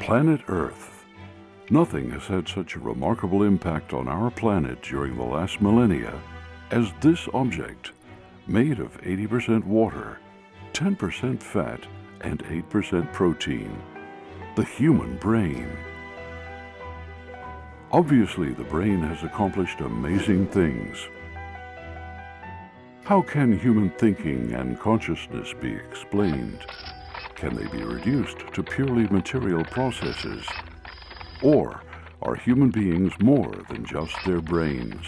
Planet Earth. Nothing has had such a remarkable impact on our planet during the last millennia as this object, made of 80% water, 10% fat, and 8% protein, the human brain. Obviously, the brain has accomplished amazing things. How can human thinking and consciousness be explained? Can they be reduced to purely material processes? Or are human beings more than just their brains?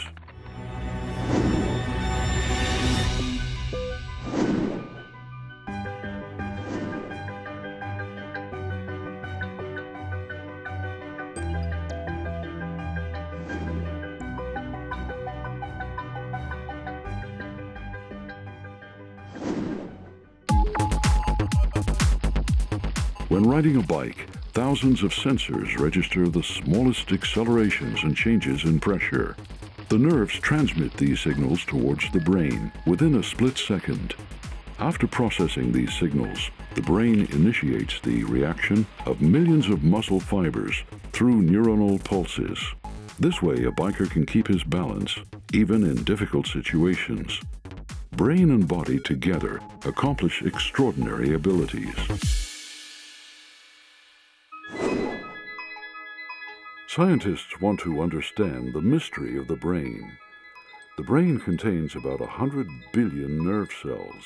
When riding a bike, thousands of sensors register the smallest accelerations and changes in pressure. The nerves transmit these signals towards the brain within a split second. After processing these signals, the brain initiates the reaction of millions of muscle fibers through neuronal pulses. This way, a biker can keep his balance, even in difficult situations. Brain and body together accomplish extraordinary abilities. Scientists want to understand the mystery of the brain. The brain contains about 100 billion nerve cells.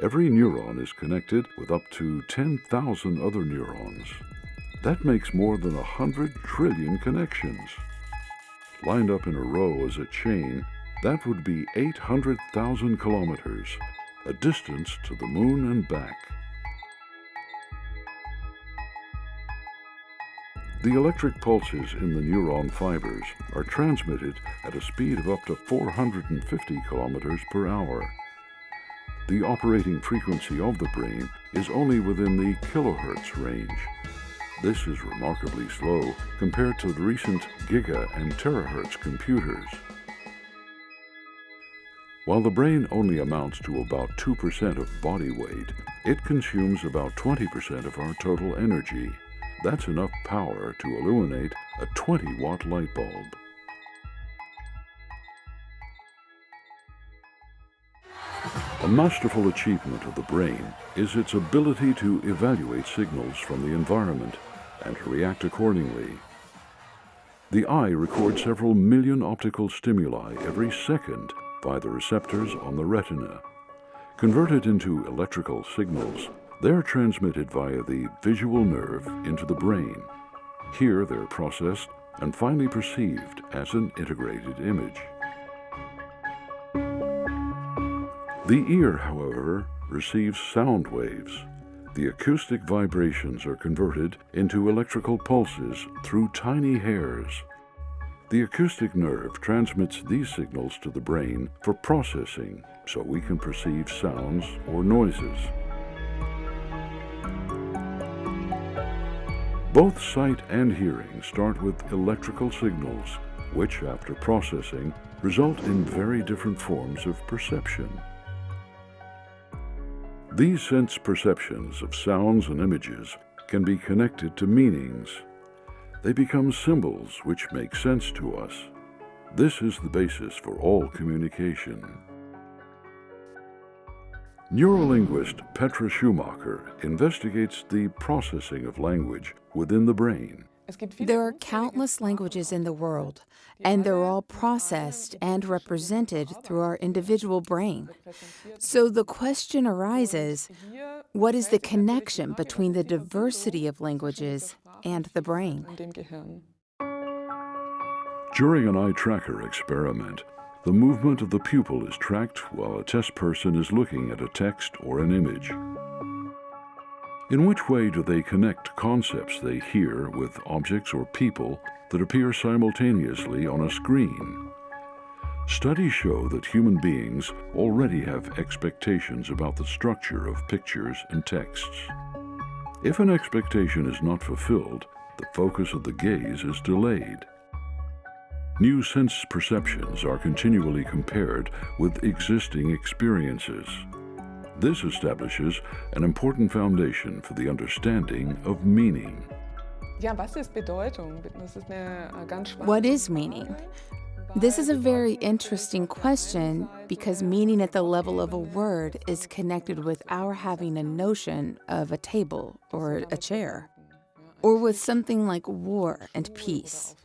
Every neuron is connected with up to 10,000 other neurons. That makes more than 100 trillion connections. Lined up in a row as a chain, that would be 800,000 kilometers, a distance to the moon and back. The electric pulses in the neuron fibers are transmitted at a speed of up to 450 kilometers per hour. The operating frequency of the brain is only within the kilohertz range. This is remarkably slow compared to the recent giga and terahertz computers. While the brain only amounts to about 2% of body weight, it consumes about 20% of our total energy. That's enough power to illuminate a 20-watt light bulb. A masterful achievement of the brain is its ability to evaluate signals from the environment and to react accordingly. The eye records several million optical stimuli every second by the receptors on the retina. Converted into electrical signals, they're transmitted via the visual nerve into the brain. Here they're processed and finally perceived as an integrated image. The ear, however, receives sound waves. The acoustic vibrations are converted into electrical pulses through tiny hairs. The acoustic nerve transmits these signals to the brain for processing so we can perceive sounds or noises. Both sight and hearing start with electrical signals, which, after processing, result in very different forms of perception. These sense perceptions of sounds and images can be connected to meanings. They become symbols which make sense to us. This is the basis for all communication. Neurolinguist Petra Schumacher investigates the processing of language within the brain. There are countless languages in the world, and they're all processed and represented through our individual brain. So the question arises, what is the connection between the diversity of languages and the brain? During an eye tracker experiment, the movement of the pupil is tracked while a test person is looking at a text or an image. In which way do they connect concepts they hear with objects or people that appear simultaneously on a screen? Studies show that human beings already have expectations about the structure of pictures and texts. If an expectation is not fulfilled, the focus of the gaze is delayed. New sense perceptions are continually compared with existing experiences. This establishes an important foundation for the understanding of meaning. What is meaning? This is a very interesting question because meaning at the level of a word is connected with our having a notion of a table or a chair, or with something like war and peace.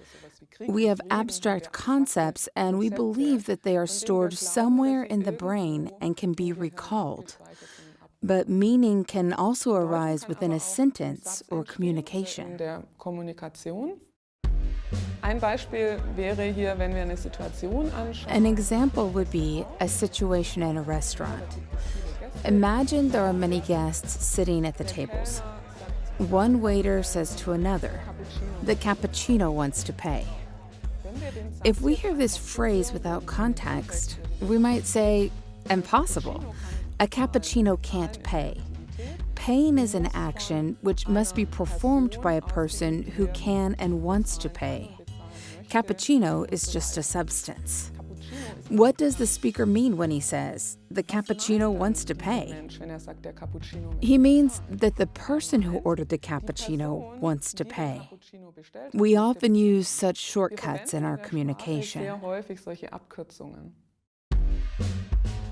We have abstract concepts and we believe that they are stored somewhere in the brain and can be recalled. But meaning can also arise within a sentence or communication. An example would be a situation in a restaurant. Imagine there are many guests sitting at the tables. One waiter says to another, "The cappuccino wants to pay." If we hear this phrase without context, we might say, "Impossible. A cappuccino can't pay." Paying is an action which must be performed by a person who can and wants to pay. Cappuccino is just a substance. What does the speaker mean when he says, "The cappuccino wants to pay"? He means that the person who ordered the cappuccino wants to pay. We often use such shortcuts in our communication.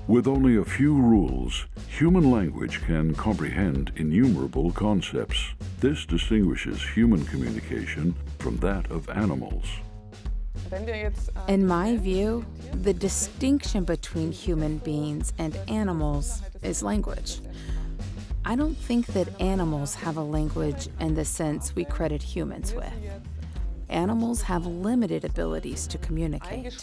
With only a few rules, human language can comprehend innumerable concepts. This distinguishes human communication from that of animals. In my view, the distinction between human beings and animals is language. I don't think that animals have a language in the sense we credit humans with. Animals have limited abilities to communicate.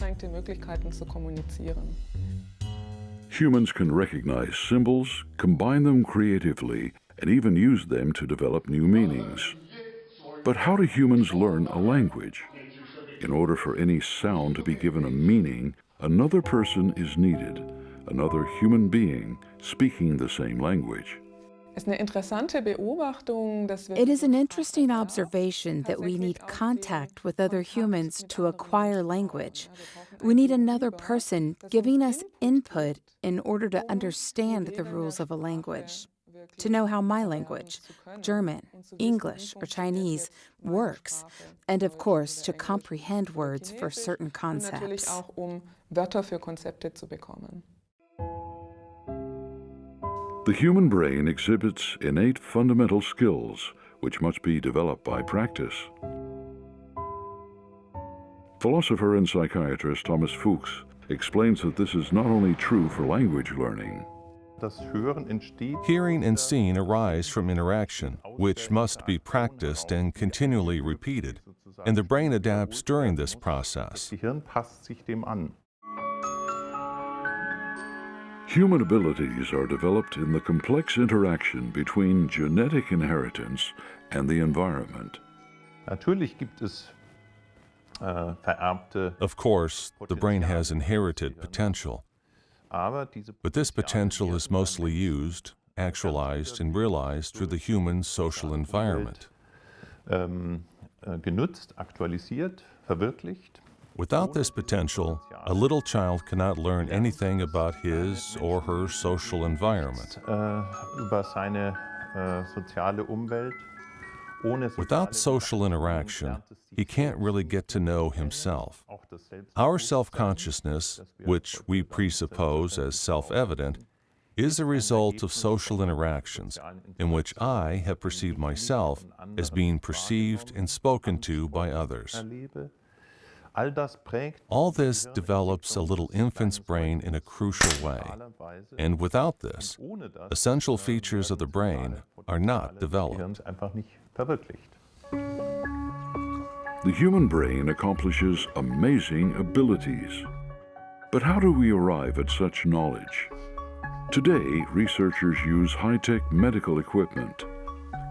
Humans can recognize symbols, combine them creatively, and even use them to develop new meanings. But how do humans learn a language? In order for any sound to be given a meaning, another person is needed, another human being speaking the same language. It is an interesting observation that we need contact with other humans to acquire language. We need another person giving us input in order to understand the rules of a language, to know how my language, German, English, or Chinese, works, and of course, to comprehend words for certain concepts. The human brain exhibits innate fundamental skills, which must be developed by practice. Philosopher and psychiatrist Thomas Fuchs explains that this is not only true for language learning. Hearing and seeing arise from interaction, which must be practiced and continually repeated, and the brain adapts during this process. Human abilities are developed in the complex interaction between genetic inheritance and the environment. Of course, the brain has inherited potential, but this potential is mostly used, actualized, and realized through the human social environment. Without this potential, a little child cannot learn anything about his or her social environment. Without social interaction, he can't really get to know himself. Our self-consciousness, which we presuppose as self-evident, is a result of social interactions in which I have perceived myself as being perceived and spoken to by others. All this develops a little infant's brain in a crucial way, and without this, essential features of the brain are not developed. The human brain accomplishes amazing abilities. But how do we arrive at such knowledge? Today, researchers use high-tech medical equipment.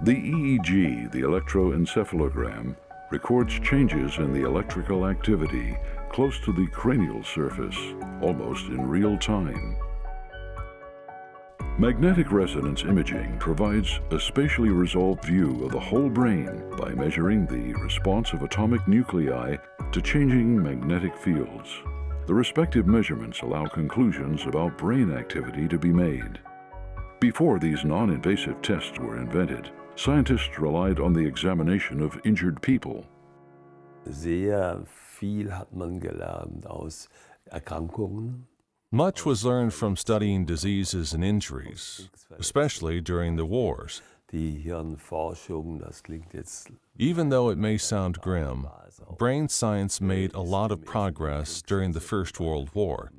The EEG, the electroencephalogram, records changes in the electrical activity close to the cranial surface, almost in real time. Magnetic resonance imaging provides a spatially resolved view of the whole brain by measuring the response of atomic nuclei to changing magnetic fields. The respective measurements allow conclusions about brain activity to be made. Before these non-invasive tests were invented, scientists relied on the examination of injured people. Sehr viel hat man gelernt aus Erkrankungen. Much was learned from studying diseases and injuries, especially during the wars. Die Hirnforschung, das klingt jetzt. Even though it may sound grim, brain science made a lot of progress during the First World War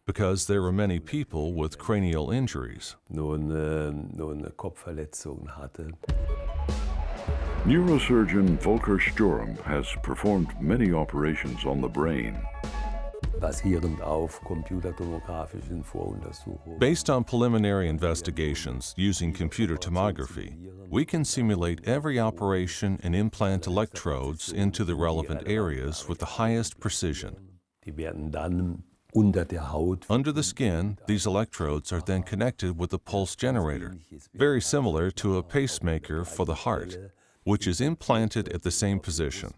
because there were many people with cranial injuries. Nur eine Kopfverletzung hatte. Neurosurgeon Volker Sturm has performed many operations on the brain. Basierend auf computertomografischen Voruntersuchungen. Based on preliminary investigations using computer tomography, we can simulate every operation and implant electrodes into the relevant areas with the highest precision. Die werden dann unter der Haut. Under the skin, these electrodes are then connected with a pulse generator, very similar to a pacemaker for the heart, which is implanted at the same position.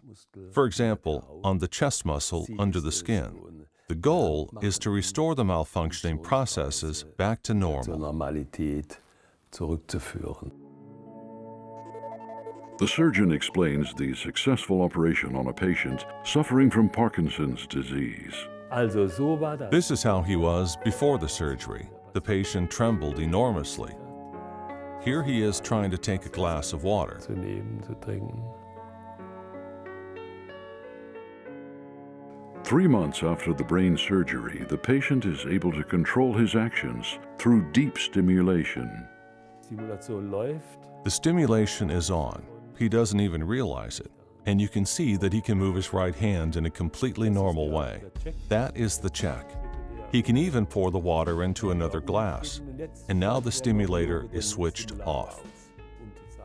For example, on the chest muscle under the skin. The goal is to restore the malfunctioning processes back to Zur normal. Normalität zurückzuführen. The surgeon explains the successful operation on a patient suffering from Parkinson's disease. Also so war das. This is how he was before the surgery. The patient trembled enormously. Here he is trying to take a glass of water. Zu nehmen, zu trinken. 3 months after the brain surgery, the patient is able to control his actions through deep stimulation. Simulation läuft. The stimulation is on. He doesn't even realize it. And you can see that he can move his right hand in a completely normal way. That is the check. He can even pour the water into another glass. And now the stimulator is switched off.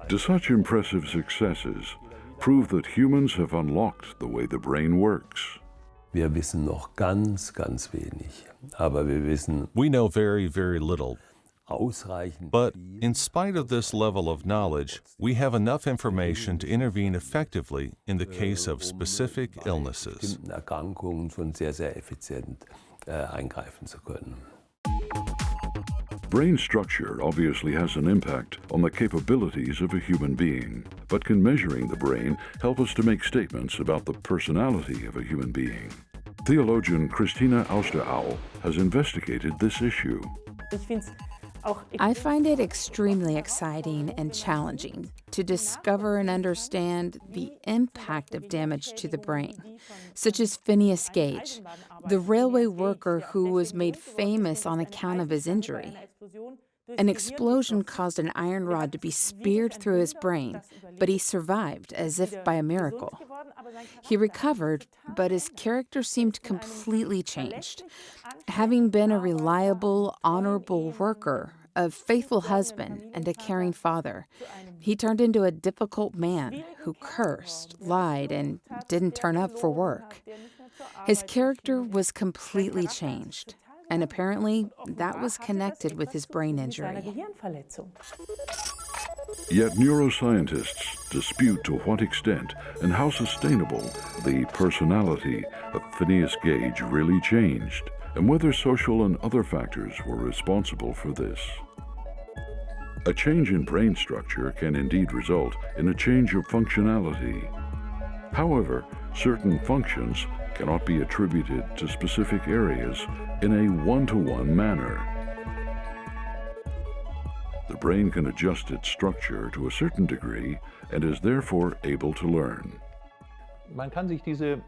Do such impressive successes prove that humans have unlocked the way the brain works? Wir wissen noch ganz wenig. Aber wir wissen We know very, very little. ausreichend But viel. in spite of this level of knowledge, we have enough information to intervene effectively in the case of specific illnesses. Bestimmten Erkrankungen schon sehr effizient eingreifen zu können. Brain structure obviously has an impact on the capabilities of a human being, but can measuring the brain help us to make statements about the personality of a human being? Theologian Christina Austerau has investigated this issue. I find it extremely exciting and challenging to discover and understand the impact of damage to the brain, such as Phineas Gage, the railway worker who was made famous on account of his injury. An explosion caused an iron rod to be speared through his brain, but he survived as if by a miracle. He recovered, but his character seemed completely changed. Having been a reliable, honorable worker, a faithful husband, and a caring father, he turned into a difficult man who cursed, lied, and didn't turn up for work. His character was completely changed, and apparently that was connected with his brain injury. Yet neuroscientists dispute to what extent and how sustainable the personality of Phineas Gage really changed, and whether social and other factors were responsible for this. A change in brain structure can indeed result in a change of functionality. However, certain functions cannot be attributed to specific areas in a one-to-one manner. The brain can adjust its structure to a certain degree and is therefore able to learn. Man kann sich diese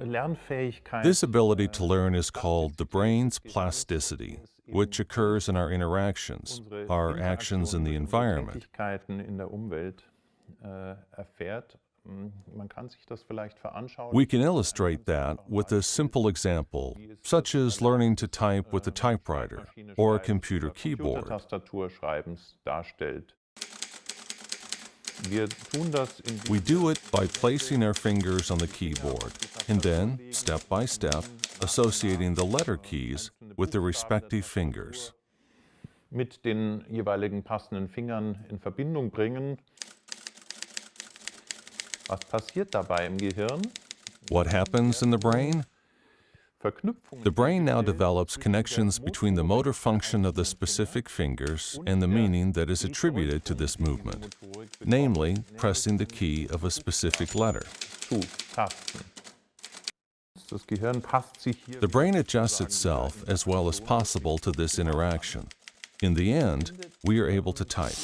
Lernfähigkeit, This ability to learn is called the brain's plasticity, which occurs in our interactions, our actions in the environment. Tätigkeiten in der Umwelt erfährt. Man kann sich das vielleicht veranschaulichen. We can illustrate that with a simple example, such as learning to type with a typewriter or a computer keyboard. Tastaturschreibens darstellt. Wir tun das We do it by placing our fingers on the keyboard and then, step by step, associating the letter keys with the respective fingers. mit den jeweiligen passenden Fingern in Verbindung bringen. Was passiert dabei im Gehirn? What happens in the brain? Verknüpfungen. The brain now develops connections between the motor function of the specific fingers and the meaning that is attributed to this movement. namely pressing the key of a specific letter. Tasten. Das Gehirn passt sich hier The brain adjusts itself as well as possible to this interaction. In the end, we are able to type.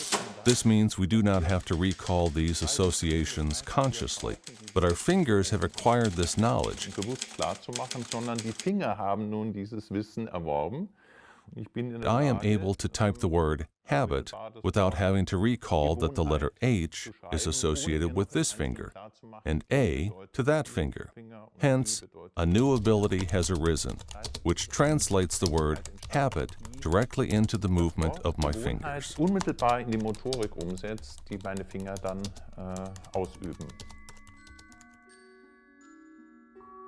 This means we do not have to recall these associations consciously, but our fingers have acquired this knowledge. bewusst klar zu machen, sondern die Finger haben nun dieses Wissen erworben. Ich bin in der I am Lage, able to type the word habit without having to recall that the letter H is associated with this finger and A to that finger. Hence, a new ability has arisen, which translates the word habit directly into the movement of my fingers. unmittelbar in die Motorik umsetzt, die meine Finger dann ausüben.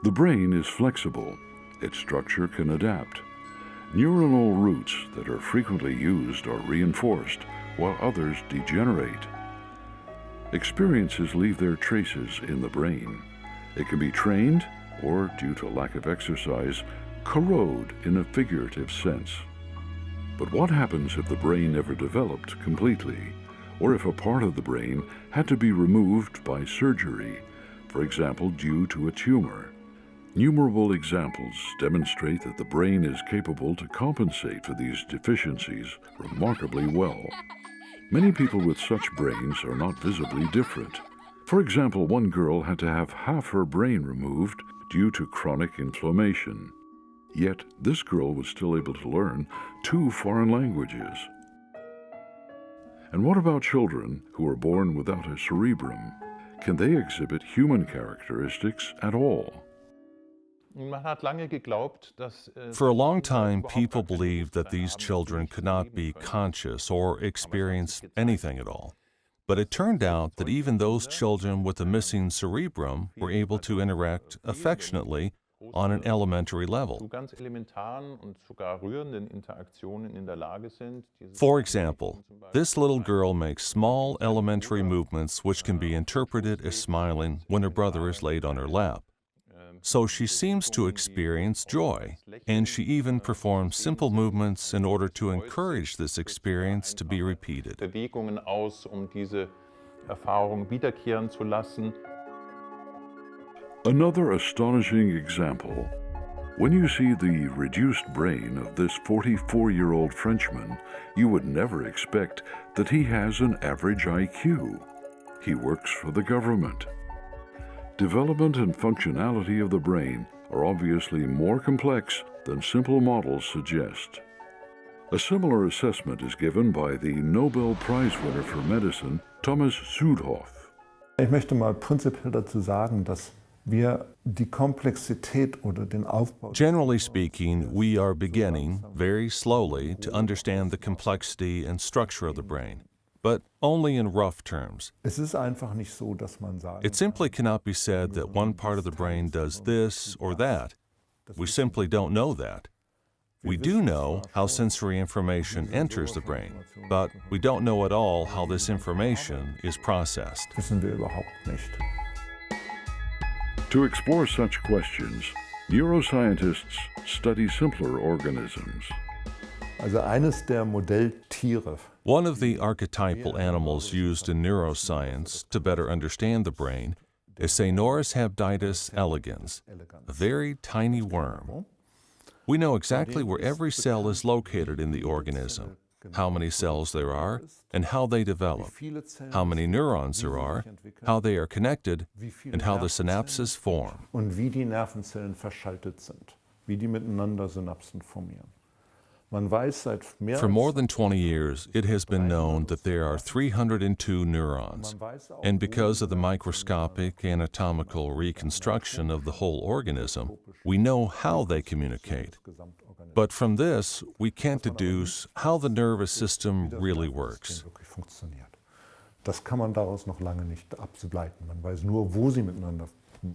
The brain is flexible. Its structure can adapt. Neuronal roots that are frequently used are reinforced, while others degenerate. Experiences leave their traces in the brain. It can be trained, or, due to lack of exercise, corrode in a figurative sense. But what happens if the brain never developed completely, or if a part of the brain had to be removed by surgery, for example, due to a tumor? Numerable examples demonstrate that the brain is capable to compensate for these deficiencies remarkably well. Many people with such brains are not visibly different. For example, one girl had to have half her brain removed due to chronic inflammation. Yet this girl was still able to learn 2 foreign languages. And what about children who are born without a cerebrum? Can they exhibit human characteristics at all? Man hat lange geglaubt, dass For a long time, people believed that these children could not be conscious or experience anything at all. But it turned out that even those children with a missing cerebrum were able to interact affectionately on an elementary zu level. ganz elementaren und sogar rührenden Interaktionen in der Lage sind. For example, this little girl makes small elementary movements which can be interpreted as smiling when her brother is laid on her lap. So she seems to experience joy, and she even performs simple movements in order to encourage this experience to be repeated. Bewegungen aus, diese Erfahrung wiederkehren zu lassen. Another astonishing example. When you see the reduced brain of this 44-year-old Frenchman, you would never expect that he has an average IQ. He works for the government. Development and functionality of the brain are obviously more complex than simple models suggest. A similar assessment is given by the Nobel Prize winner for medicine, Thomas Südhoff. Ich möchte mal prinzipiell dazu sagen, dass wir die Komplexität oder den Aufbau. Generally speaking, we are beginning, very slowly, to understand the complexity and structure of the brain, but only in rough terms. Es ist einfach nicht so, dass man sagt. It simply cannot be said that one part of the brain does this or that. We simply don't know that. We do know how sensory information enters the brain, but we don't know at all how this information is processed. Wissen wir überhaupt nicht. To explore such questions, neuroscientists study simpler organisms. Also eines der Modelltiere. One of the archetypal animals used in neuroscience to better understand the brain is Caenorus habditis elegans, a very tiny worm. We know exactly where every cell is located in the organism, how many cells there are, and how they develop, how many neurons there are, how they are connected, and how the synapses form. Und wie die Nervenzellen verschaltet sind, wie die miteinander Synapsen formieren. Man weiß seit mehr For more than 20 years, it has been known that there are 302 neurons, and because of the microscopic anatomical reconstruction of the whole organism, we know how they communicate. But from this, we can't deduce how the nervous system really works. Das kann man daraus noch lange nicht ableiten. Man weiß nur, wo sie miteinander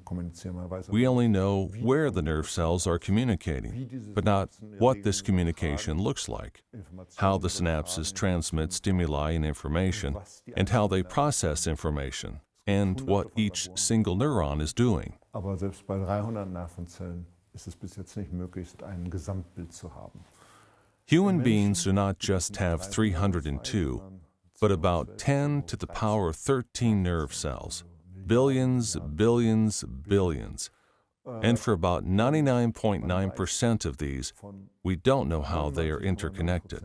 kommunizieren. Man weiß We only know where the nerve cells are communicating, but not what this communication looks like, how the synapses transmit stimuli and information, and how they process information, and what each single neuron is doing. Aber selbst bei 300 Nervenzellen ist es bis jetzt nicht möglich, ein Gesamtbild zu haben. Human beings do not just have 302, but about 10 to the power of 13 nerve cells. Billions, billions, billions. And for about 99.9% of these, we don't know how they are interconnected.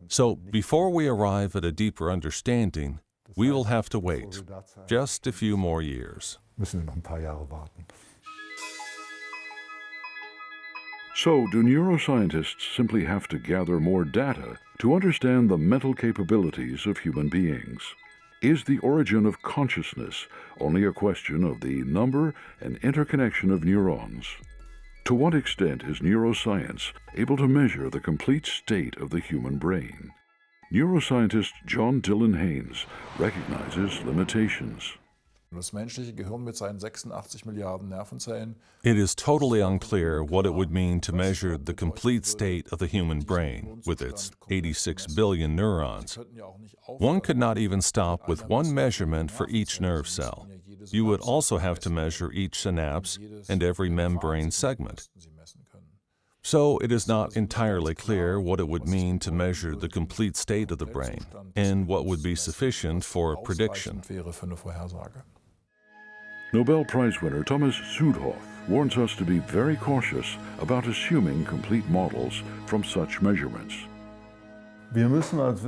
So before we arrive at a deeper understanding, we will have to wait just a few more years. Müssen wir noch ein paar Jahre warten. So, do neuroscientists simply have to gather more data to understand the mental capabilities of human beings? Is the origin of consciousness only a question of the number and interconnection of neurons? To what extent is neuroscience able to measure the complete state of the human brain? Neuroscientist John Dylan Haynes recognizes limitations. Das menschliche Gehirn mit seinen 86 Milliarden Nervenzellen. It is totally unclear what it would mean to measure the complete state of the human brain with its 86 billion neurons. One could not even stop with one measurement for each nerve cell. You would also have to measure each synapse and every membrane segment. So it is not entirely clear what it would mean to measure the complete state of the brain and what would be sufficient for a prediction. Nobel Prize winner Thomas Südhoff warns us to be very cautious about assuming complete models from such measurements.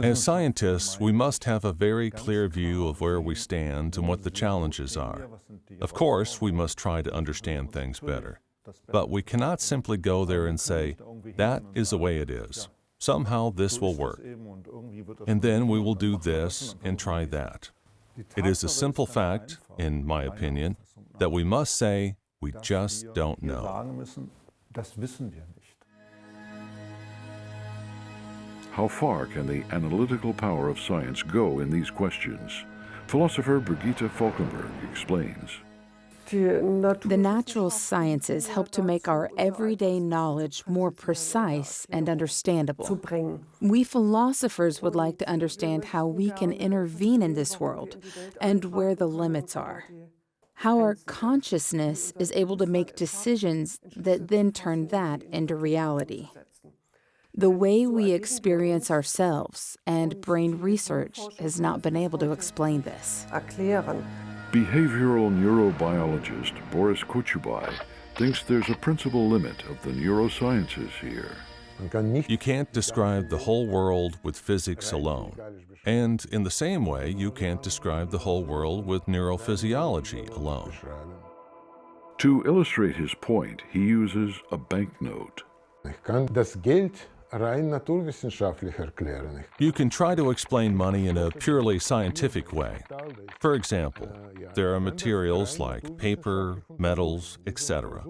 As scientists, we must have a very clear view of where we stand and what the challenges are. Of course, we must try to understand things better. But we cannot simply go there and say, that is the way it is. Somehow this will work. And then we will do this and try that. It is a simple fact, in my opinion, that we must say, we just don't know. How far can the analytical power of science go in these questions? Philosopher Brigitte Falkenberg explains. The natural sciences help to make our everyday knowledge more precise and understandable. We philosophers would like to understand how we can intervene in this world and where the limits are. How our consciousness is able to make decisions that then turn that into reality. The way we experience ourselves and brain research has not been able to explain this. Behavioral neurobiologist Boris Kochubay thinks there's a principal limit of the neurosciences here. You can't describe the whole world with physics alone. And in the same way, you can't describe the whole world with neurophysiology alone. To illustrate his point, he uses a banknote. You can try to explain money in a purely scientific way. For example, there are materials like paper, metals, etc.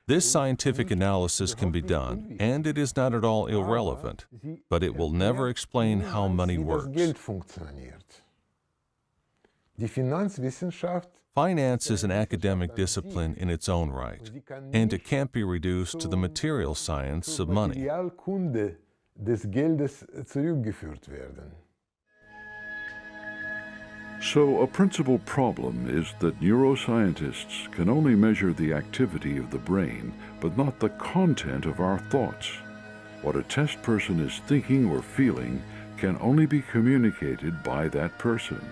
This scientific analysis can be done, and it is not at all irrelevant, but it will never explain how money works. Finance is an academic discipline in its own right, and it can't be reduced to the material science of money. So a principal problem is that neuroscientists can only measure the activity of the brain, but not the content of our thoughts. What a test person is thinking or feeling can only be communicated by that person.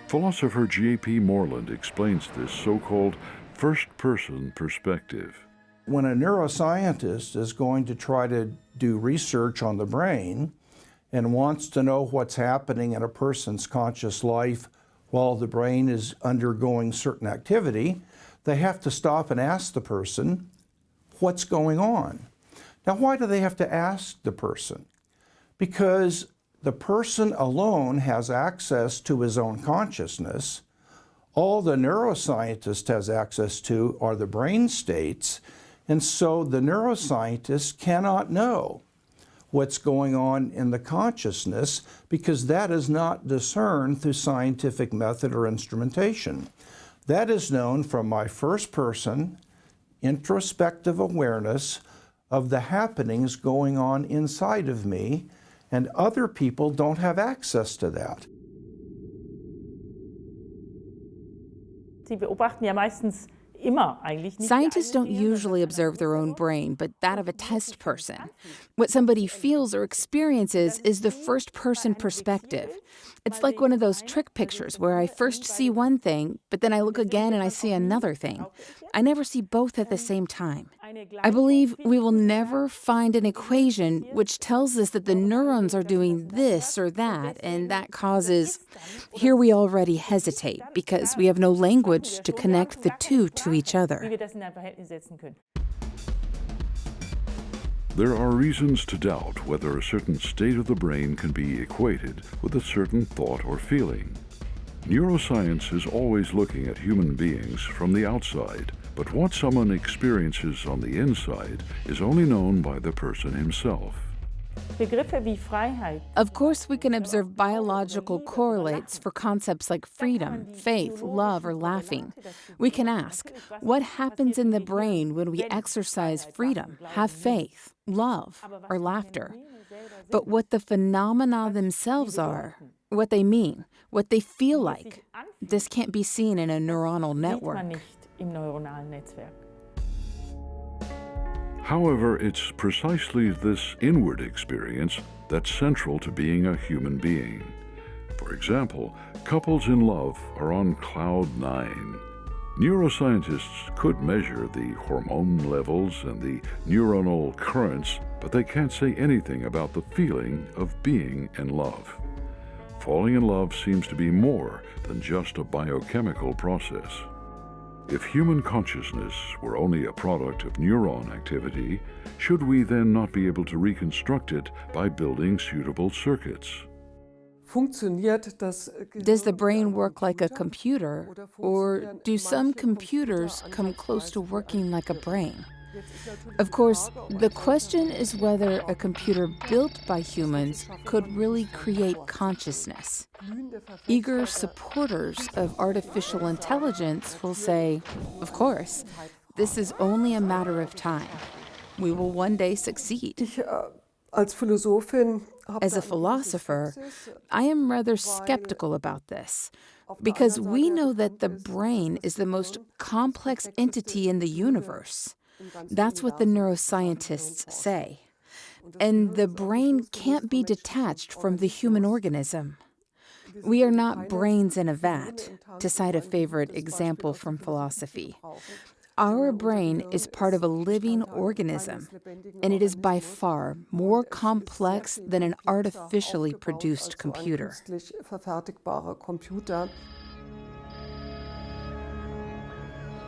Philosopher J.P. Moreland explains this so-called first-person perspective. When a neuroscientist is going to try to do research on the brain and wants to know what's happening in a person's conscious life while the brain is undergoing certain activity, they have to stop and ask the person, what's going on? Now, why do they have to ask the person? Because the person alone has access to his own consciousness. All the neuroscientist has access to are the brain states, and so the neuroscientist cannot know what's going on in the consciousness because that is not discerned through scientific method or instrumentation. That is known from my first person, introspective awareness of the happenings going on inside of me, and other people don't have access to that. Sie beobachten ja meistens Scientists don't usually observe their own brain, but that of a test person. What somebody feels or experiences is the first-person perspective. It's like one of those trick pictures where I first see one thing, but then I look again and I see another thing. I never see both at the same time. I believe we will never find an equation which tells us that the neurons are doing this or that, and that causes... Here we already hesitate because we have no language to connect the two to each other. There are reasons to doubt whether a certain state of the brain can be equated with a certain thought or feeling. Neuroscience is always looking at human beings from the outside, but what someone experiences on the inside is only known by the person himself. Of course, we can observe biological correlates for concepts like freedom, faith, love, or laughing. We can ask, what happens in the brain when we exercise freedom, have faith, love, or laughter? But what the phenomena themselves are, what they mean, what they feel like, this can't be seen in a neuronal network. However, it's precisely this inward experience that's central to being a human being. For example, couples in love are on cloud 9. Neuroscientists could measure the hormone levels and the neuronal currents, but they can't say anything about the feeling of being in love. Falling in love seems to be more than just a biochemical process. If human consciousness were only a product of neuron activity, should we then not be able to reconstruct it by building suitable circuits? Does the brain work like a computer, or do some computers come close to working like a brain? Of course, the question is whether a computer built by humans could really create consciousness. Eager supporters of artificial intelligence will say, of course, this is only a matter of time. We will one day succeed. As a philosopher, I am rather skeptical about this, because we know that the brain is the most complex entity in the universe. That's what the neuroscientists say. And the brain can't be detached from the human organism. We are not brains in a vat, to cite a favorite example from philosophy. Our brain is part of a living organism, and it is by far more complex than an artificially produced computer.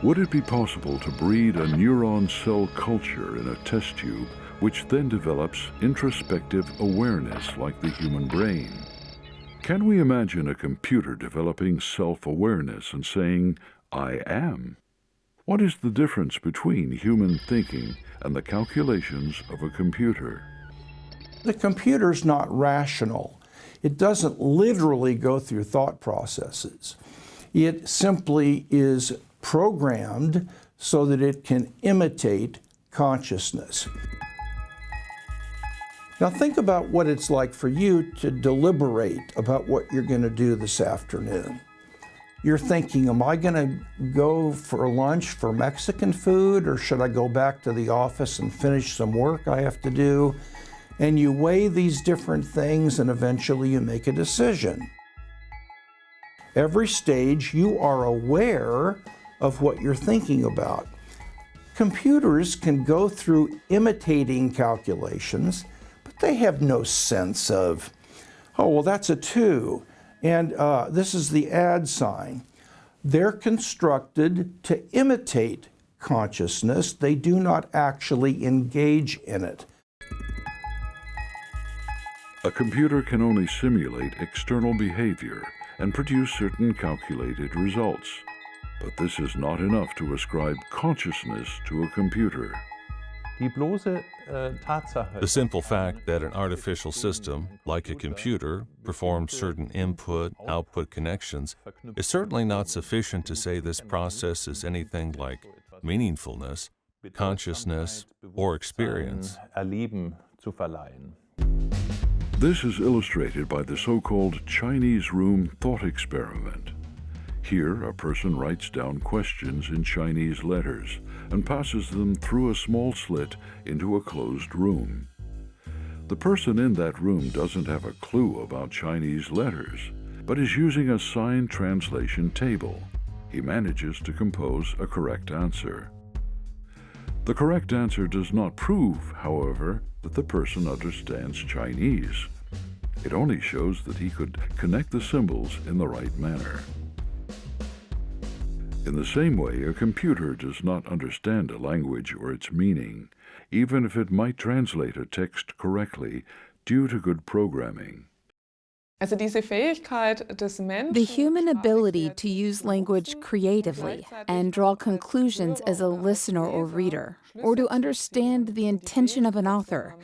Would it be possible to breed a neuron cell culture in a test tube, which then develops introspective awareness like the human brain? Can we imagine a computer developing self-awareness and saying, "I am"? What is the difference between human thinking and the calculations of a computer? The computer's not rational. It doesn't literally go through thought processes. It simply is programmed so that it can imitate consciousness. Now think about what it's like for you to deliberate about what you're going to do this afternoon. You're thinking, am I going to go for lunch for Mexican food, or should I go back to the office and finish some work I have to do? And you weigh these different things, and eventually you make a decision. Every stage you are aware of what you're thinking about. Computers can go through imitating calculations, but they have no sense of, oh, well, that's a 2, and this is the add sign. They're constructed to imitate consciousness. They do not actually engage in it. A computer can only simulate external behavior and produce certain calculated results. But this is not enough to ascribe consciousness to a computer. The simple fact that an artificial system, like a computer, performs certain input-output connections is certainly not sufficient to say this process is anything like meaningfulness, consciousness, or experience. This is illustrated by the so-called Chinese room thought experiment. Here, a person writes down questions in Chinese letters and passes them through a small slit into a closed room. The person in that room doesn't have a clue about Chinese letters, but is using a sign translation table. He manages to compose a correct answer. The correct answer does not prove, however, that the person understands Chinese. It only shows that he could connect the symbols in the right manner. In the same way, a computer does not understand a language or its meaning, even if it might translate a text correctly due to good programming. The human ability to use language creatively and draw conclusions as a listener or reader, or to understand the intention of an author.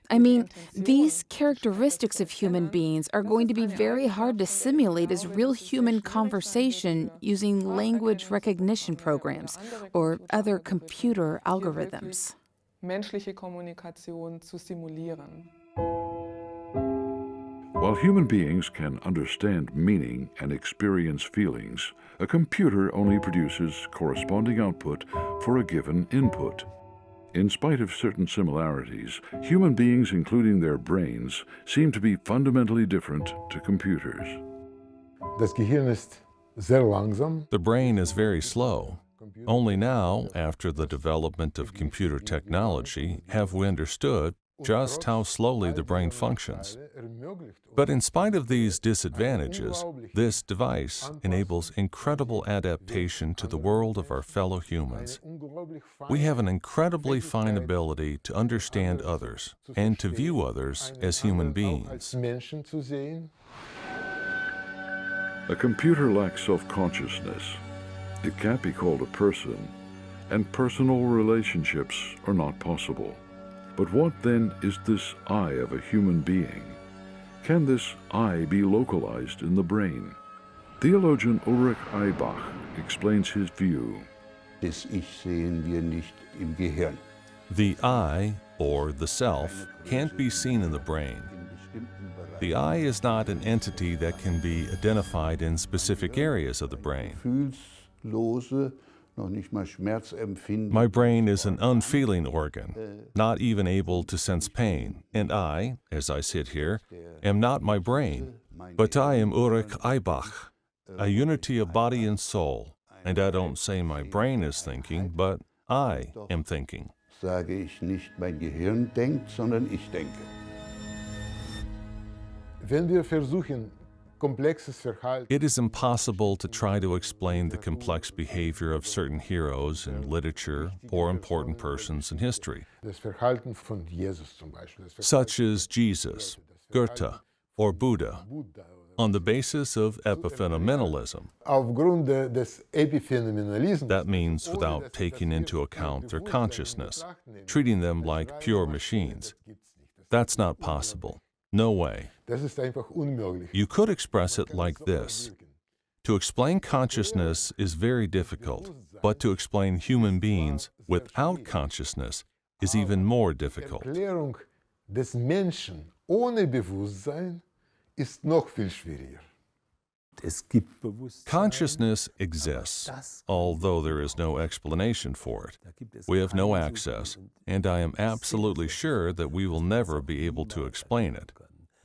I mean, these characteristics of human beings are going to be very hard to simulate as real human conversation using language recognition programs or other computer algorithms. While human beings can understand meaning and experience feelings, a computer only produces corresponding output for a given input. In spite of certain similarities, human beings, including their brains, seem to be fundamentally different to computers. Das Gehirn ist sehr langsam. The brain is very slow. Only now, after the development of computer technology, have we understood just how slowly the brain functions. But in spite of these disadvantages, this device enables incredible adaptation to the world of our fellow humans. We have an incredibly fine ability to understand others and to view others as human beings. A computer lacks self-consciousness. It can't be called a person, and personal relationships are not possible. But what then is this I of a human being? Can this I be localized in the brain? Theologian Ulrich Eibach explains his view. Das Ich sehen wir nicht im Gehirn. The I, or the self, can't be seen in the brain. The I is not an entity that can be identified in specific areas of the brain. Gefühlslose, noch nicht mal schmerzempfindend. My brain is an unfeeling organ, not even able to sense pain, and I, as I sit here, am not my brain, but I am Ulrich Eibach, a unity of body and soul, and I don't say my brain is thinking, but I am thinking. Sage ich nicht, mein Gehirn denkt, sondern ich denke. Wenn wir versuchen, komplexes Verhalten. It is impossible to try to explain the complex behavior of certain heroes in literature or important persons in history, Das Verhalten von Jesus zum Beispiel. such as Jesus, Goethe, or Buddha, on the basis of epiphenomenalism. Aufgrund des Epiphenomenalismus. That means without taking into account their consciousness, treating them like pure machines. That's not possible. No way. Das ist einfach unmöglich. You could express it like this. To explain consciousness is very difficult, but to explain human beings without consciousness is even more difficult. Erklärung des Menschen ohne Bewusstsein ist noch viel schwieriger. Consciousness exists, although there is no explanation for it. We have no access, and I am absolutely sure that we will never be able to explain it.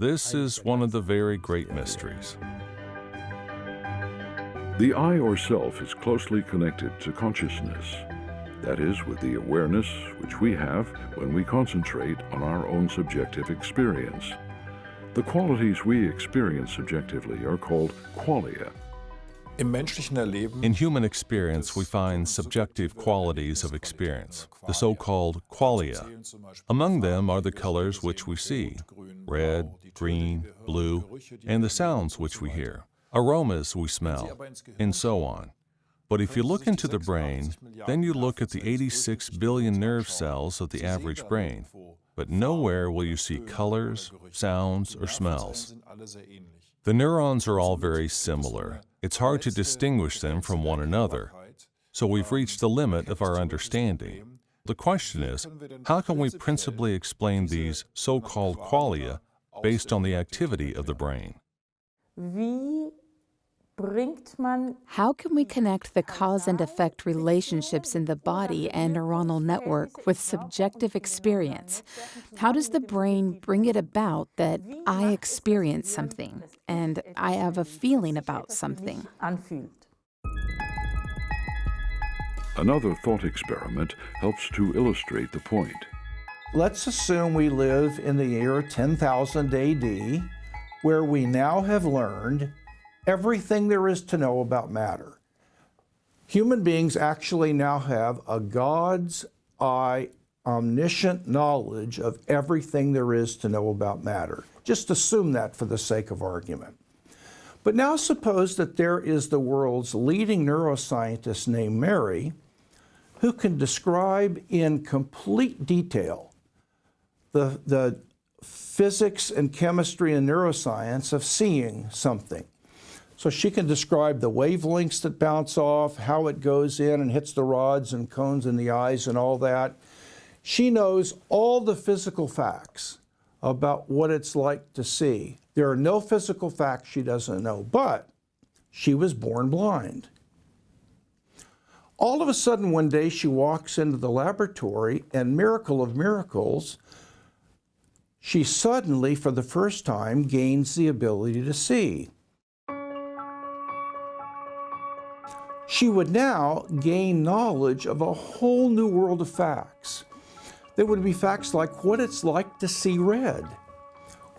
This is one of the very great mysteries. The I or self is closely connected to consciousness. That is, with the awareness which we have when we concentrate on our own subjective experience. The qualities we experience subjectively are called qualia. Im menschlichen Erleben In human experience, we find subjective qualities of experience, the so-called qualia. Among them are the colors which we see, red, green, blue, and the sounds which we hear, aromas we smell, and so on. But if you look into the brain, then you look at the 86 billion nerve cells of the average brain, but nowhere will you see colors, sounds, or smells. The neurons are all very similar. It's hard to distinguish them from one another. So we've reached the limit of our understanding. The question is, how can we principally explain these so-called qualia based on the activity of the brain? Wie How can we connect the cause and effect relationships in the body and neuronal network with subjective experience? How does the brain bring it about that I experience something and I have a feeling about something? Another thought experiment helps to illustrate the point. Let's assume we live in the year 10,000 AD, where we now have learned everything there is to know about matter. Human beings actually now have a God's eye, omniscient knowledge of everything there is to know about matter. Just assume that for the sake of argument. But now suppose that there is the world's leading neuroscientist named Mary, who can describe in complete detail the physics and chemistry and neuroscience of seeing something. So she can describe the wavelengths that bounce off, how it goes in and hits the rods and cones in the eyes and all that. She knows all the physical facts about what it's like to see. There are no physical facts she doesn't know, but she was born blind. All of a sudden one day she walks into the laboratory and, miracle of miracles, she suddenly, for the first time, gains the ability to see. She would now gain knowledge of a whole new world of facts. There would be facts like what it's like to see red,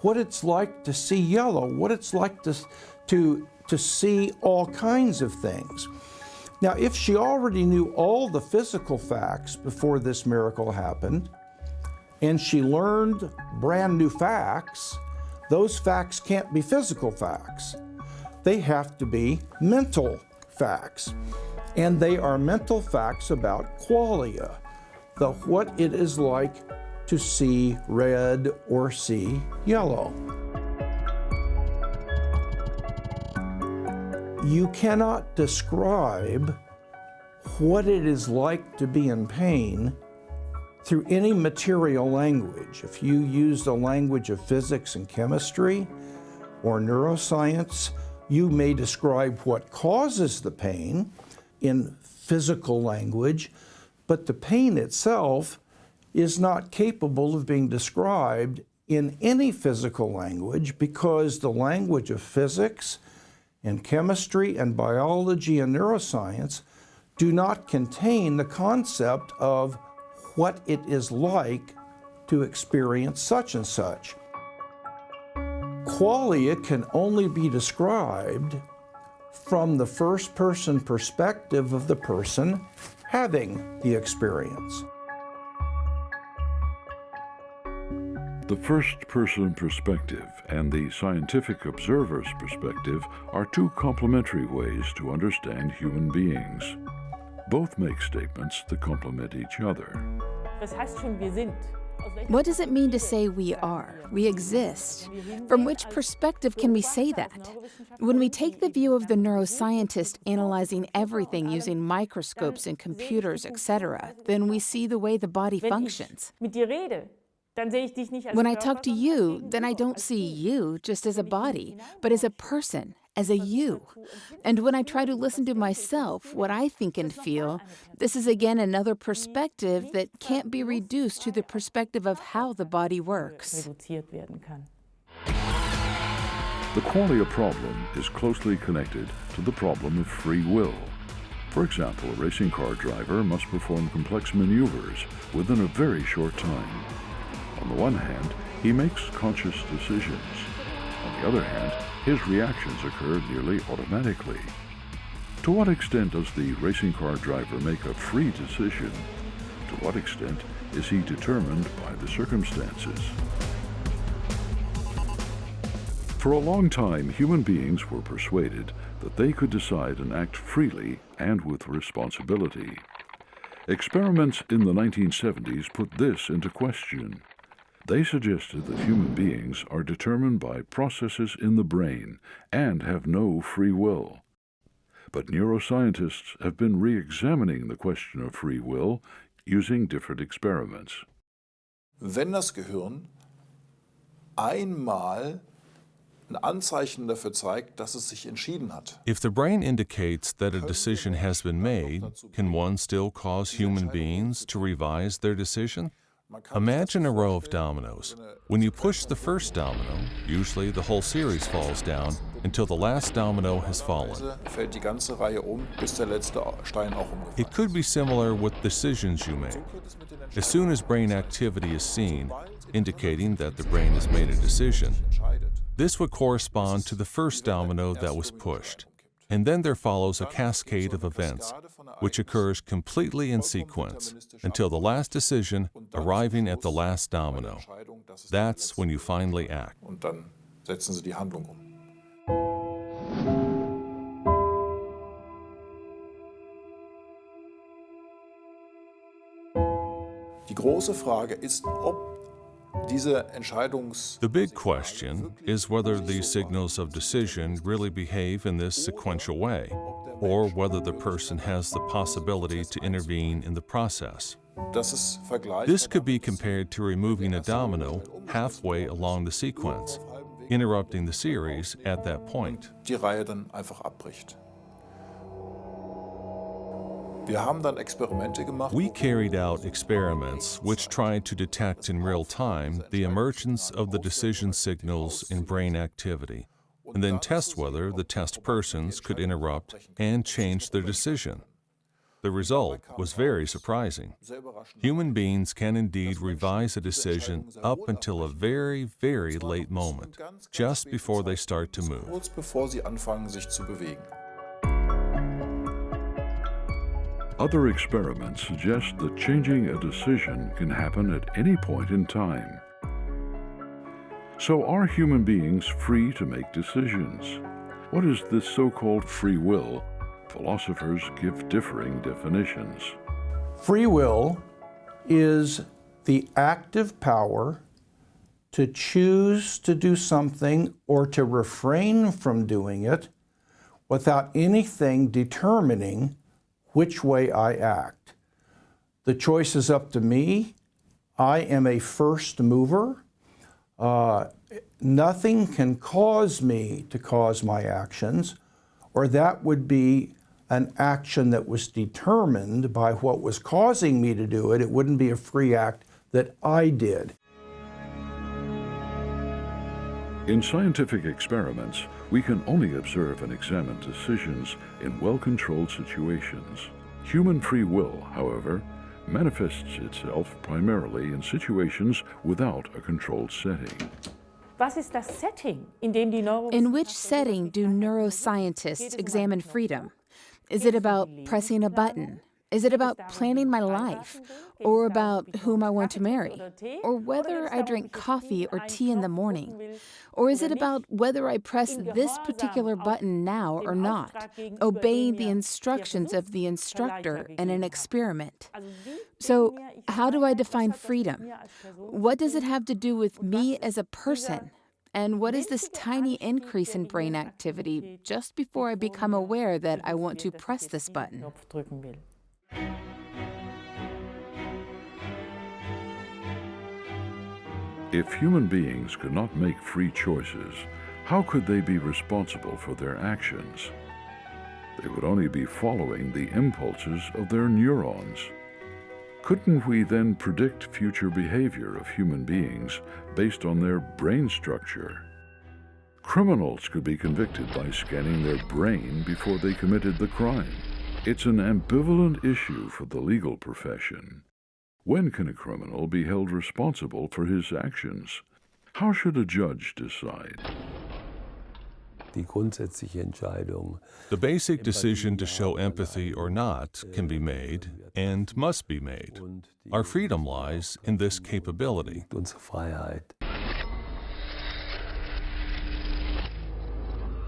what it's like to see yellow, what it's like to see all kinds of things. Now, if she already knew all the physical facts before this miracle happened, and she learned brand new facts, those facts can't be physical facts. They have to be mental facts. And they are mental facts about qualia, what it is like to see red or see yellow. You cannot describe what it is like to be in pain through any material language. If you use the language of physics and chemistry or neuroscience, you may describe what causes the pain in physical language, but the pain itself is not capable of being described in any physical language because the language of physics and chemistry and biology and neuroscience do not contain the concept of what it is like to experience such and such. Qualia can only be described from the first-person perspective of the person having the experience. The first-person perspective and the scientific observer's perspective are two complementary ways to understand human beings. Both make statements that complement each other. What does it mean to say we are, we exist? From which perspective can we say that? When we take the view of the neuroscientist analyzing everything using microscopes and computers, etc., then we see the way the body functions. When I talk to you, then I don't see you just as a body, but as a person, as a you. And when I try to listen to myself, what I think and feel, this is again another perspective that can't be reduced to the perspective of how the body works. The qualia problem is closely connected to the problem of free will. For example, a racing car driver must perform complex maneuvers within a very short time. On the one hand, he makes conscious decisions. On the other hand, his reactions occur nearly automatically. To what extent does the racing car driver make a free decision? To what extent is he determined by the circumstances? For a long time, human beings were persuaded that they could decide and act freely and with responsibility. Experiments in the 1970s put this into question. They suggested that human beings are determined by processes in the brain and have no free will. But neuroscientists have been re-examining the question of free will using different experiments. Wenn das Gehirn einmal ein Anzeichen dafür zeigt, dass es sich entschieden hat. If the brain indicates that a decision has been made, can one still cause human beings to revise their decision? Imagine a row of dominoes. When you push the first domino, usually the whole series falls down until the last domino has fallen. Fällt die ganze Reihe bis der letzte Stein auch umgefallen. It could be similar with decisions you make. As soon as brain activity is seen, indicating that the brain has made a decision, this would correspond to the first domino that was pushed. And then there follows a cascade of events, which occurs completely in sequence, until the last decision arriving at the last domino. That's when you finally act. Und dann setzen Sie die Handlung um. Die große Frage ist, ob diese The big question is whether these signals of decision really behave in this sequential way, or whether the person has the possibility to intervene in the process. This could be compared to removing a domino halfway along the sequence, interrupting the series at that point. die Reihe dann einfach abbricht. Wir haben dann Experimente gemacht. We carried out experiments which tried to detect in real time the emergence of the decision signals in brain activity, and then test whether the test persons could interrupt and change their decision. The result was very surprising. Human beings can indeed revise a decision up until a very, very late moment, just before they start to move. Kurz bevor sie anfangen, sich zu bewegen. Other experiments suggest that changing a decision can happen at any point in time. So are human beings free to make decisions? What is this so-called free will? Philosophers give differing definitions. Free will is the active power to choose to do something or to refrain from doing it without anything determining which way I act. The choice is up to me. I am a first mover. Nothing can cause me to cause my actions, or that would be an action that was determined by what was causing me to do it. It wouldn't be a free act that I did. In scientific experiments, we can only observe and examine decisions in well-controlled situations. Human free will, however, manifests itself primarily in situations without a controlled setting. In which setting do neuroscientists examine freedom? Is it about pressing a button? Is it about planning my life? Or about whom I want to marry? Or whether I drink coffee or tea in the morning? Or is it about whether I press this particular button now or not, obeying the instructions of the instructor in an experiment? So, how do I define freedom? What does it have to do with me as a person? And what is this tiny increase in brain activity just before I become aware that I want to press this button? If human beings could not make free choices, how could they be responsible for their actions? They would only be following the impulses of their neurons. Couldn't we then predict future behavior of human beings based on their brain structure? Criminals could be convicted by scanning their brain before they committed the crime. It's an ambivalent issue for the legal profession. When can a criminal be held responsible for his actions? How should a judge decide? Die grundsätzliche Entscheidung. The basic decision to show empathy or not can be made and must be made. Our freedom lies in this capability. Unsere Freiheit.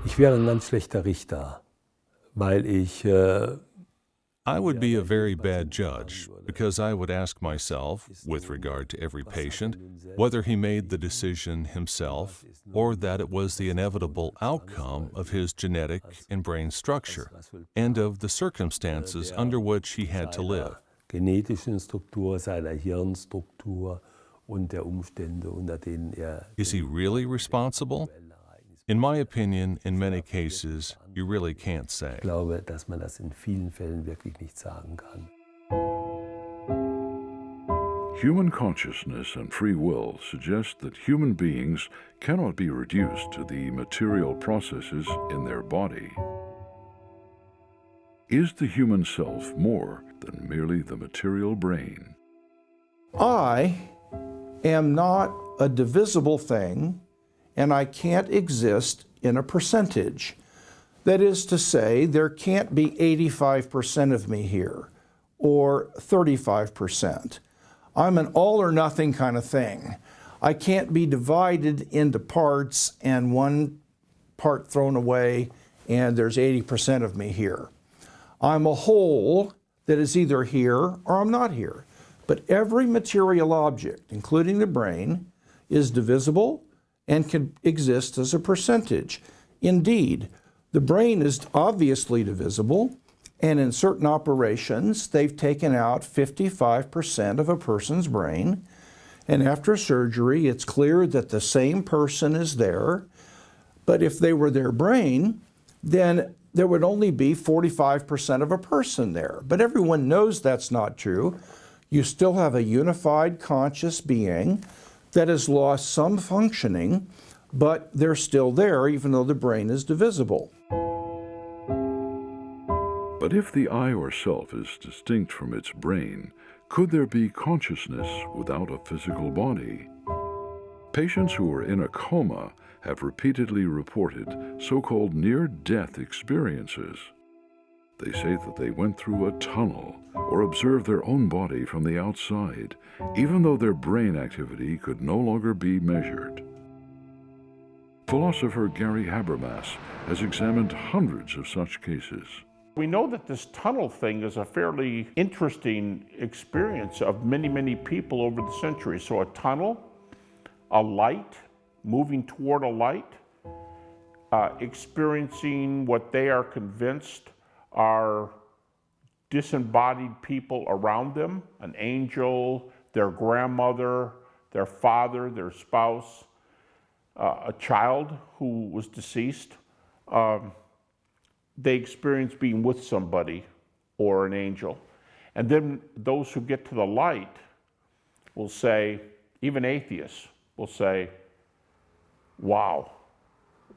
Ich wäre ein ganz schlechter Richter, weil I would be a very bad judge because I would ask myself, with regard to every patient, whether he made the decision himself or that it was the inevitable outcome of his genetic and brain structure and of the circumstances under which he had to live. genetischen Struktur, seiner Hirnstruktur und der Umstände, unter denen Is he really responsible? In my opinion, in many cases, you really can't say. Ich glaube, dass man das in vielen Fällen wirklich nicht sagen kann. Human consciousness and free will suggest that human beings cannot be reduced to the material processes in their body. Is the human self more than merely the material brain? I am not a divisible thing, and I can't exist in a percentage. That is to say, there can't be 85% of me here, or 35%. I'm an all or nothing kind of thing. I can't be divided into parts and one part thrown away and there's 80% of me here. I'm a whole that is either here or I'm not here. But every material object, including the brain, is divisible and can exist as a percentage. Indeed, the brain is obviously divisible, and in certain operations, they've taken out 55% of a person's brain, and after surgery, it's clear that the same person is there, but if they were their brain, then there would only be 45% of a person there. But everyone knows that's not true. You still have a unified conscious being that has lost some functioning, but they're still there even though the brain is divisible. But if the I or self is distinct from its brain, could there be consciousness without a physical body? Patients who are in a coma have repeatedly reported so-called near-death experiences. They say that they went through a tunnel or observed their own body from the outside, even though their brain activity could no longer be measured. Philosopher Gary Habermas has examined hundreds of such cases. We know that this tunnel thing is a fairly interesting experience of many, many people over the centuries. So a tunnel, a light, moving toward a light, experiencing what they are convinced are disembodied people around them, an angel, their grandmother, their father, their spouse, a child who was deceased. They experience being with somebody or an angel. And then those who get to the light will say, even atheists will say, wow,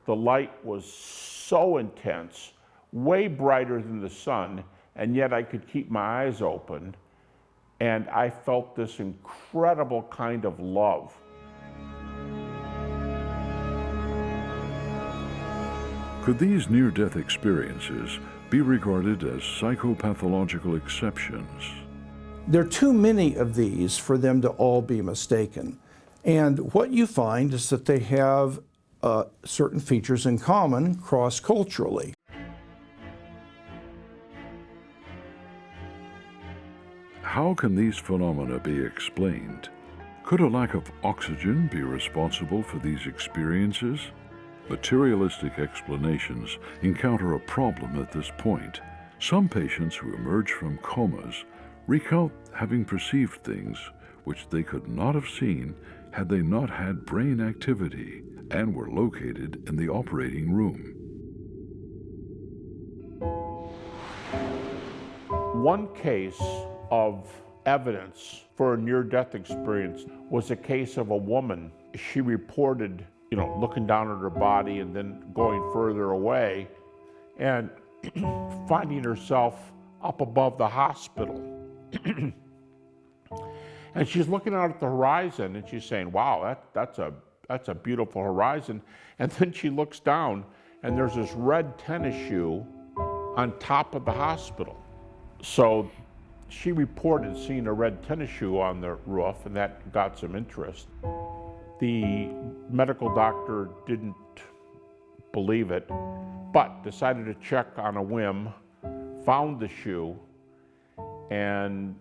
the light was so intense, way brighter than the sun, and yet I could keep my eyes open, and I felt this incredible kind of love. Could these near-death experiences be regarded as psychopathological exceptions? There are too many of these for them to all be mistaken. And what you find is that they have certain features in common cross-culturally. How can these phenomena be explained? Could a lack of oxygen be responsible for these experiences? Materialistic explanations encounter a problem at this point. Some patients who emerge from comas recount having perceived things which they could not have seen had they not had brain activity and were located in the operating room. One case of evidence for a near-death experience was a case of a woman. She reported, looking down at her body and then going further away and finding herself up above the hospital. And she's looking out at the horizon and she's saying, wow, that's a beautiful horizon. And then she looks down and there's this red tennis shoe on top of the hospital. So she reported seeing a red tennis shoe on the roof, and that got some interest. The medical doctor didn't believe it, but decided to check on a whim, found the shoe, and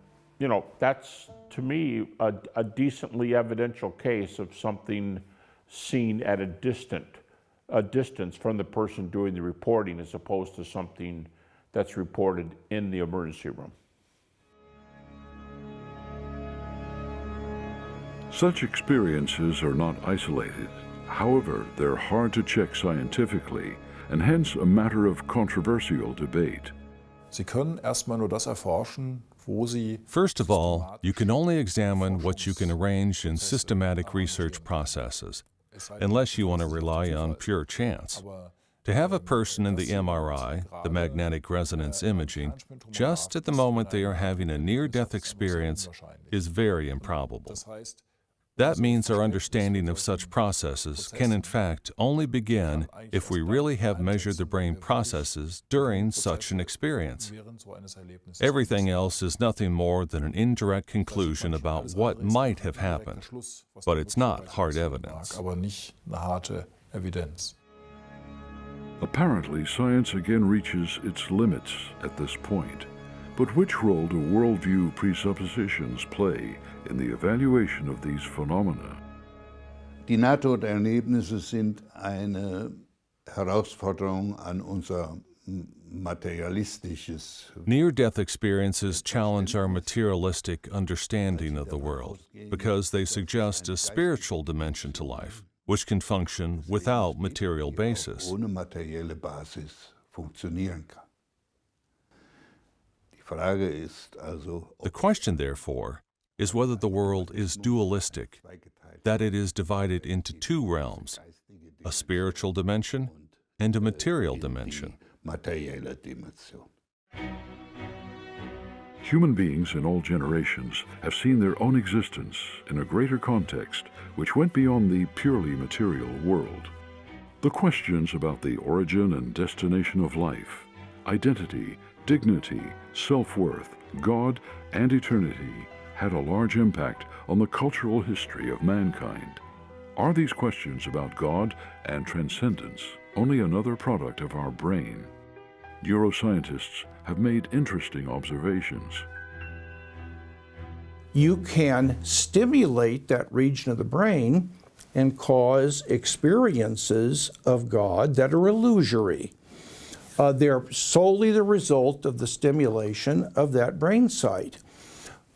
that's, to me, a decently evidential case of something seen at a distance from the person doing the reporting, as opposed to something that's reported in the emergency room. Such experiences are not isolated. However, they're hard to check scientifically and hence a matter of controversial debate. Sie können erstmal nur das erforschen, wo Sie First of all, you can only examine what you can arrange in systematic research processes, unless you want to rely on pure chance. To have a person in the MRI, the magnetic resonance imaging, just at the moment they are having a near-death experience is very improbable. That means our understanding of such processes can in fact only begin if we really have measured the brain processes during such an experience. Everything else is nothing more than an indirect conclusion about what might have happened, but it's not hard evidence. Apparently, science again reaches its limits at this point. But which role do worldview presuppositions play in the evaluation of these phenomena? Die Nahtoderlebnisse sind eine Herausforderung an unser materialistisches. Near-death experiences challenge our materialistic understanding of the world because they suggest a spiritual dimension to life, which can function without material basis. Ohne materielle Basis funktionieren kann. Die Frage ist also, The question, therefore, is whether the world is dualistic, that it is divided into two realms, a spiritual dimension and a material dimension. materielle Dimension. Human beings in all generations have seen their own existence in a greater context which went beyond the purely material world. The questions about the origin and destination of life, identity, dignity, self-worth, God, and eternity had a large impact on the cultural history of mankind. Are these questions about God and transcendence only another product of our brain? Neuroscientists have made interesting observations. You can stimulate that region of the brain and cause experiences of God that are illusory. They're solely the result of the stimulation of that brain site.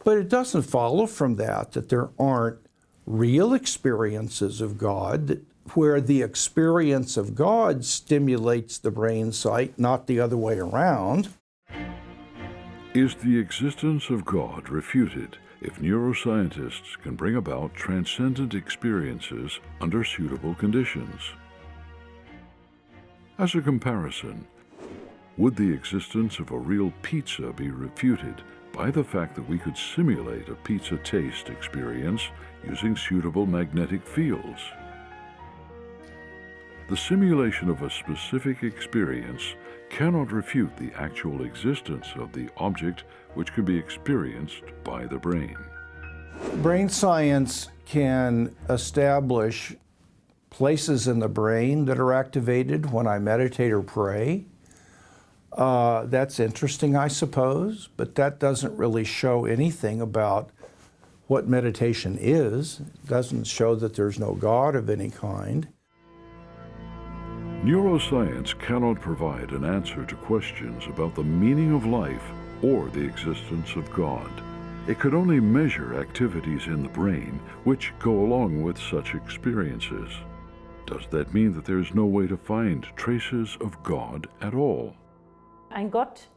But it doesn't follow from that there aren't real experiences of God where the experience of God stimulates the brain site, not the other way around. Is the existence of God refuted if neuroscientists can bring about transcendent experiences under suitable conditions? As a comparison, would the existence of a real pizza be refuted by the fact that we could simulate a pizza taste experience using suitable magnetic fields? The simulation of a specific experience cannot refute the actual existence of the object which can be experienced by the brain. Brain science can establish places in the brain that are activated when I meditate or pray. That's interesting, I suppose, but that doesn't really show anything about what meditation is. It doesn't show that there's no God of any kind. Neuroscience cannot provide an answer to questions about the meaning of life or the existence of God. It could only measure activities in the brain which go along with such experiences. Does that mean that there's no way to find traces of God at all?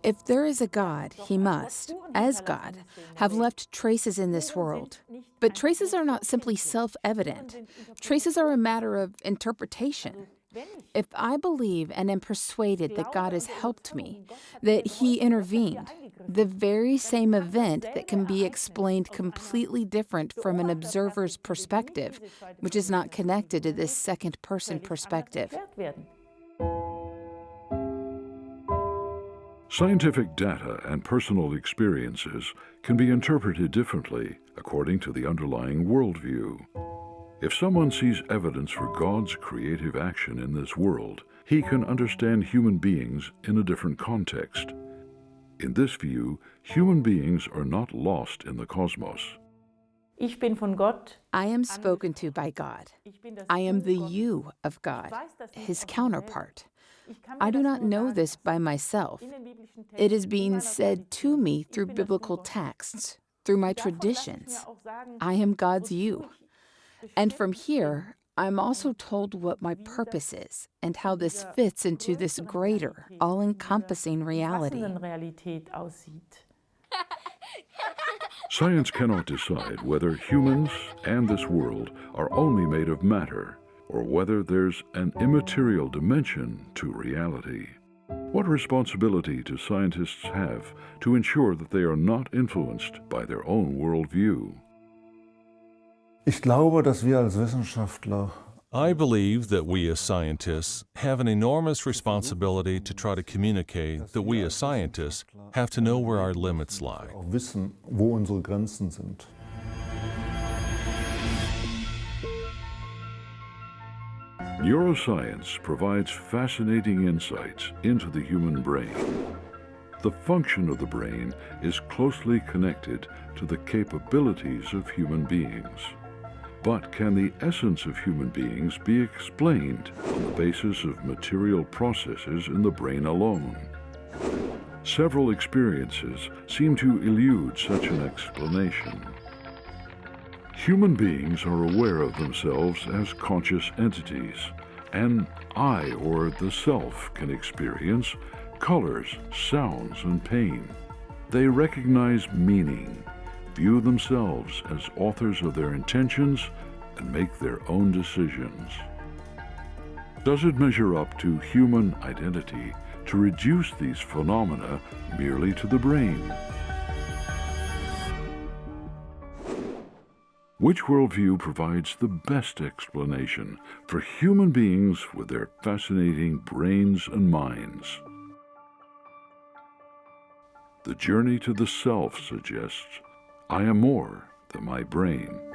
If there is a God, he must, as God, have left traces in this world. But traces are not simply self-evident. Traces are a matter of interpretation. If I believe and am persuaded that God has helped me, that he intervened, the very same event that can be explained completely different from an observer's perspective, which is not connected to this second-person perspective. Scientific data and personal experiences can be interpreted differently according to the underlying worldview. If someone sees evidence for God's creative action in this world, he can understand human beings in a different context. In this view, human beings are not lost in the cosmos. I am spoken to by God. I am the you of God, his counterpart. I do not know this by myself. It is being said to me through biblical texts, through my traditions. I am God's you. And from here, I'm also told what my purpose is and how this fits into this greater, all-encompassing reality. Science cannot decide whether humans and this world are only made of matter or whether there's an immaterial dimension to reality. What responsibility do scientists have to ensure that they are not influenced by their own worldview? Ich glaube, dass wir als Wissenschaftler I believe that we as scientists have an enormous responsibility to try to communicate that we as scientists have to know where our limits lie. auch wissen, wo unsere Grenzen sind. Neuroscience provides fascinating insights into the human brain. The function of the brain is closely connected to the capabilities of human beings. But can the essence of human beings be explained on the basis of material processes in the brain alone? Several experiences seem to elude such an explanation. Human beings are aware of themselves as conscious entities, and I, or the self, can experience colors, sounds, and pain. They recognize meaning, view themselves as authors of their intentions, and make their own decisions. Does it measure up to human identity to reduce these phenomena merely to the brain? Which worldview provides the best explanation for human beings with their fascinating brains and minds? The journey to the self suggests, I am more than my brain.